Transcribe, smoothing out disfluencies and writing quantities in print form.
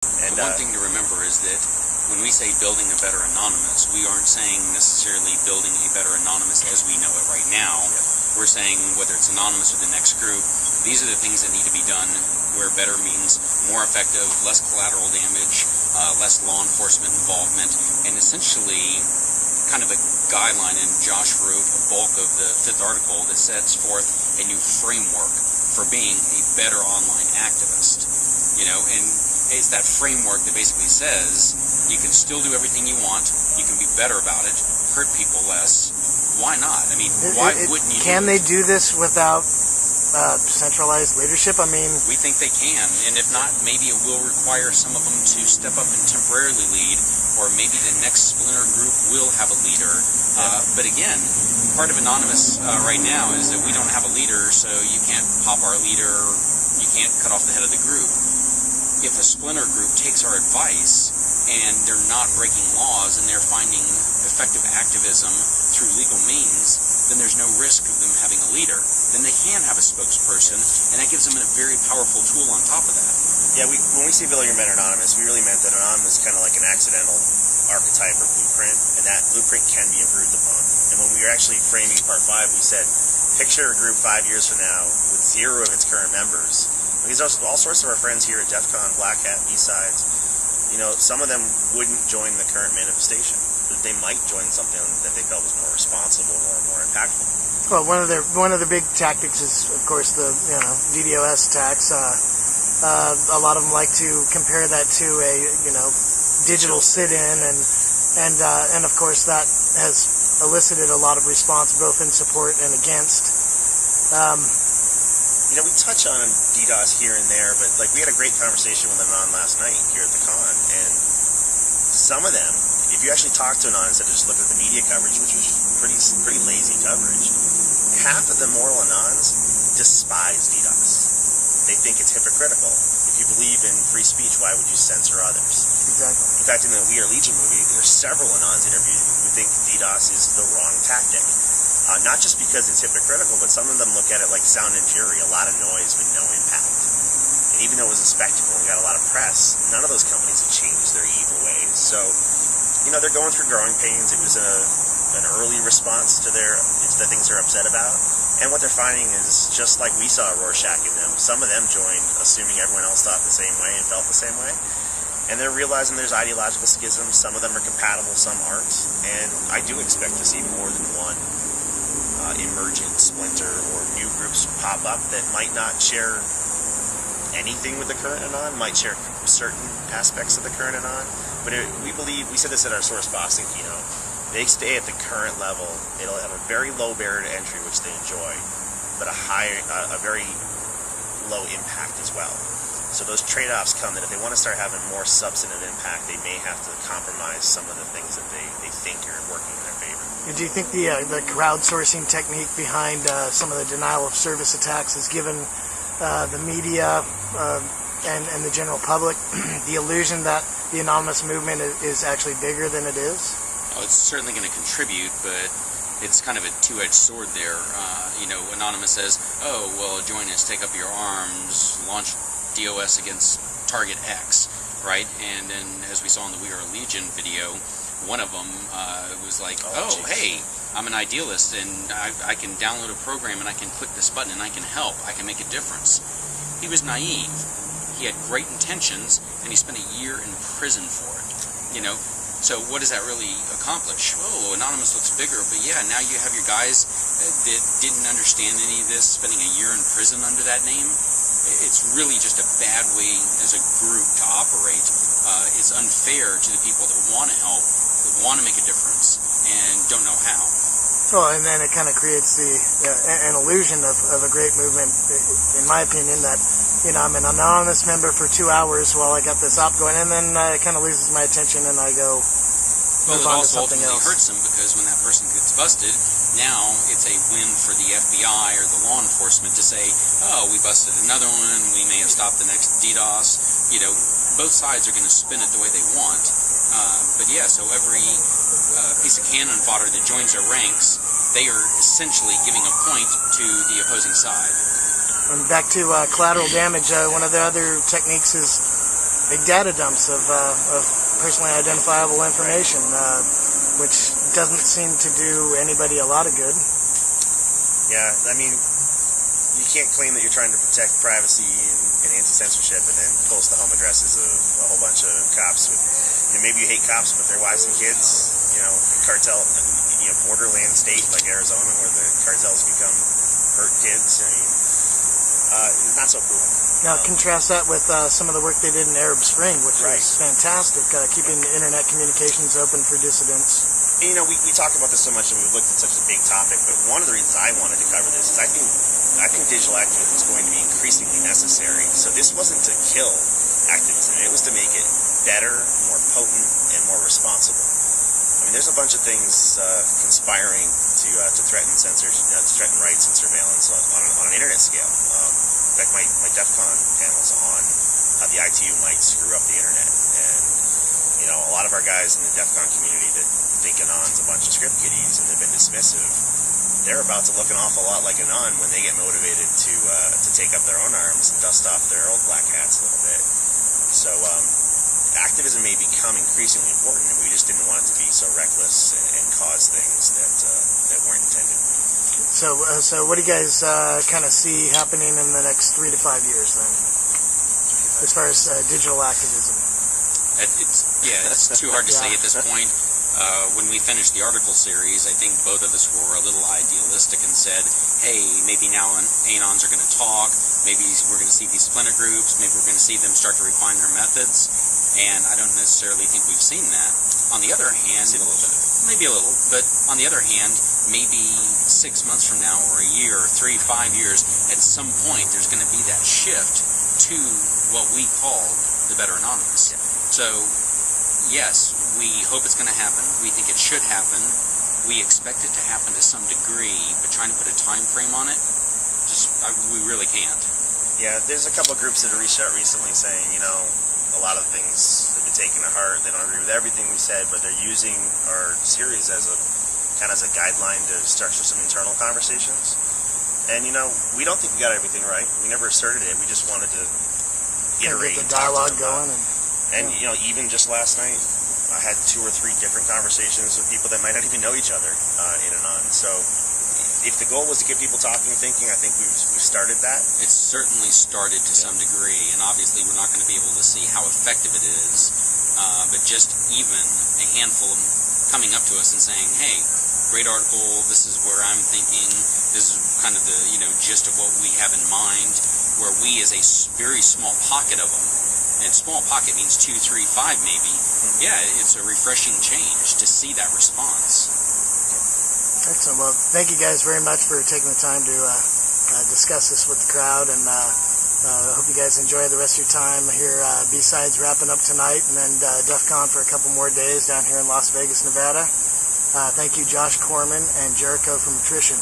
And one thing to remember is that when we say building a better Anonymous, we aren't saying necessarily building a better Anonymous as we know it right now. We're saying whether it's Anonymous or the next group, these are the things that need to be done, where better means more effective, less collateral damage, less law enforcement involvement, and essentially kind of a guideline, and Josh wrote a bulk of the 5th article that sets forth a new framework for being a better online activist. And it's that framework that basically says you can still do everything you want, you can be better about it, hurt people less. Why not? I mean, why wouldn't you? Can they do this without centralized leadership? I mean, we think they can, and if not, maybe it will require some of them to step up and temporarily lead, or maybe the next splinter group will have a leader. But again, part of Anonymous right now is that we don't have a leader, so you can't pop our leader, you can't cut off the head of the group. If a splinter group takes our advice and they're not breaking laws and they're finding effective activism through legal means, then there's no risk of them having a leader. Then they can have a spokesperson, and that gives them a very powerful tool on top of that. Yeah, when we say building a better Anonymous, we really meant that Anonymous is kind of like an accidental archetype or blueprint, and that blueprint can be improved upon. And when we were actually framing Part 5, we said, picture a group 5 years from now with 0 of its current members. These are all sorts of our friends here at DEF CON, Black Hat, B-Sides. Some of them wouldn't join the current manifestation. They might join something that they felt was more responsible or more impactful. Well, one of the big tactics is, of course, the DDoS attacks. A lot of them like to compare that to a digital sit-in, and of course that has elicited a lot of response, both in support and against. We touch on DDoS here and there, but we had a great conversation with Anon last night here at the con, and some of them, if you actually talk to Anon instead of just look at the media coverage, which was pretty lazy coverage, half of the moral Anons despise DDoS. They think it's hypocritical. If you believe in free speech, why would you censor others? Exactly. In fact, in the We Are Legion movie, there's several Anons interviewed who think DDoS is the wrong tactic. Not just because it's hypocritical, but some of them look at it like sound and fury, a lot of noise but no impact. And even though it was a spectacle and got a lot of press, none of those companies have changed their evil ways. So, they're going through growing pains. It was an early response to the things they're upset about. And what they're finding is, just like we saw Rorschach in them, some of them joined assuming everyone else thought the same way and felt the same way. And they're realizing there's ideological schisms. Some of them are compatible, some aren't. And I do expect to see more than one emergent splinter or new groups pop up that might not share anything with the current Anon, might share certain aspects of the current Anon, but we said this at our Source Boston keynote, they stay at the current level. It'll have a very low barrier to entry, which they enjoy, but a very low impact as well. So those trade-offs come that if they want to start having more substantive impact, they may have to compromise some of the things that they think are working in their favor. Do you think the crowdsourcing technique behind some of the denial of service attacks has given the media and the general public the illusion that the Anonymous movement is actually bigger than it is? Oh, it's certainly going to contribute, but it's kind of a two-edged sword there. Anonymous says, oh, well, join us, take up your arms, launch DOS against target X, right? And then, as we saw in the We Are Legion video, one of them was like, hey, I'm an idealist, and I can download a program, and I can click this button, and I can help. I can make a difference. He was naive. He had great intentions, and he spent a year in prison for it. So what does that really accomplish? Oh, Anonymous looks bigger, but yeah, now you have your guys that didn't understand any of this spending a year in prison under that name. It's really just a bad way as a group to operate. It's unfair to the people that want to help, that want to make a difference, and don't know how. Well, and then it kind of creates an illusion of a great movement, in my opinion, that, I'm an Anonymous member for 2 hours while I got this op going, and then it kind of loses my attention, and I go move on to something else. Well, it also hurts them, because when that person gets busted, now it's a win for the FBI or the law enforcement to say, oh, we busted another one, we may have stopped the next DDoS. Both sides are going to spin it the way they want. But yeah, so every piece of cannon fodder that joins their ranks, they are essentially giving a point to the opposing side. And back to collateral damage, one of the other techniques is big data dumps of personally identifiable information, which doesn't seem to do anybody a lot of good. Yeah, I mean, you can't claim that you're trying to protect privacy and anti-censorship and then post the home addresses of a whole bunch of cops with, maybe you hate cops, but their wives and kids, cartel, borderland state like Arizona where the cartels become hurt kids. I mean, not so cool. Now, contrast that with some of the work they did in Arab Spring, which was fantastic, keeping the internet communications open for dissidents. And, we talk about this so much and we've looked at such a big topic, but one of the reasons I wanted to cover this is I think digital activism is going to be increasingly necessary. So this wasn't to kill activism, it was to make it better, more potent, and more responsible. I mean, there's a bunch of things conspiring to threaten to threaten rights and surveillance on an internet scale. In fact, my DEF CON panel's on how the ITU might screw up the internet. And, a lot of our guys in the DEF CON community that think Anon's a bunch of script kiddies and they've been dismissive, they're about to look an awful lot like Anon when they get motivated to take up their own arms and dust off their old black hats a little bit. So activism may become increasingly important, and we just didn't want it to be so reckless and cause things that weren't intended. So what do you guys kind of see happening in the next 3 to 5 years then, as far as digital activism? It's too hard to say at this point. When we finished the article series, I think both of us were a little idealistic and said, hey, maybe now Anons are going to talk, maybe we're going to see these splinter groups, maybe we're going to see them start to refine their methods, and I don't necessarily think we've seen that. On the other hand, maybe a little, but on the other hand, maybe 6 months from now, or a year, or 3, 5 years, at some point there's going to be that shift to what we called the Better Anonymous. So, yes, we hope it's going to happen. We think it should happen. We expect it to happen to some degree, but trying to put a time frame on it, we really can't. Yeah, there's a couple of groups that have reached out recently saying, a lot of things have been taken to heart. They don't agree with everything we said, but they're using our series as a guideline to structure some internal conversations. And, we don't think we got everything right. We never asserted it. We just wanted to iterate get the dialogue going. And even just last night, I had 2 or 3 different conversations with people that might not even know each other in and on. So if the goal was to get people talking and thinking, I think we've started that. It's certainly started to some degree, and obviously we're not going to be able to see how effective it is. But just even a handful of them coming up to us and saying, hey, great article, this is where I'm thinking, this is kind of the gist of what we have in mind, where we as a very small pocket of them, and small pocket means 2, 3, 5 maybe. Yeah, it's a refreshing change to see that response. Excellent. Well, thank you guys very much for taking the time to discuss this with the crowd, and I hope you guys enjoy the rest of your time here. B-Sides wrapping up tonight, and then DEF CON for a couple more days down here in Las Vegas, Nevada. Thank you, Josh Corman and Jericho from Attrition.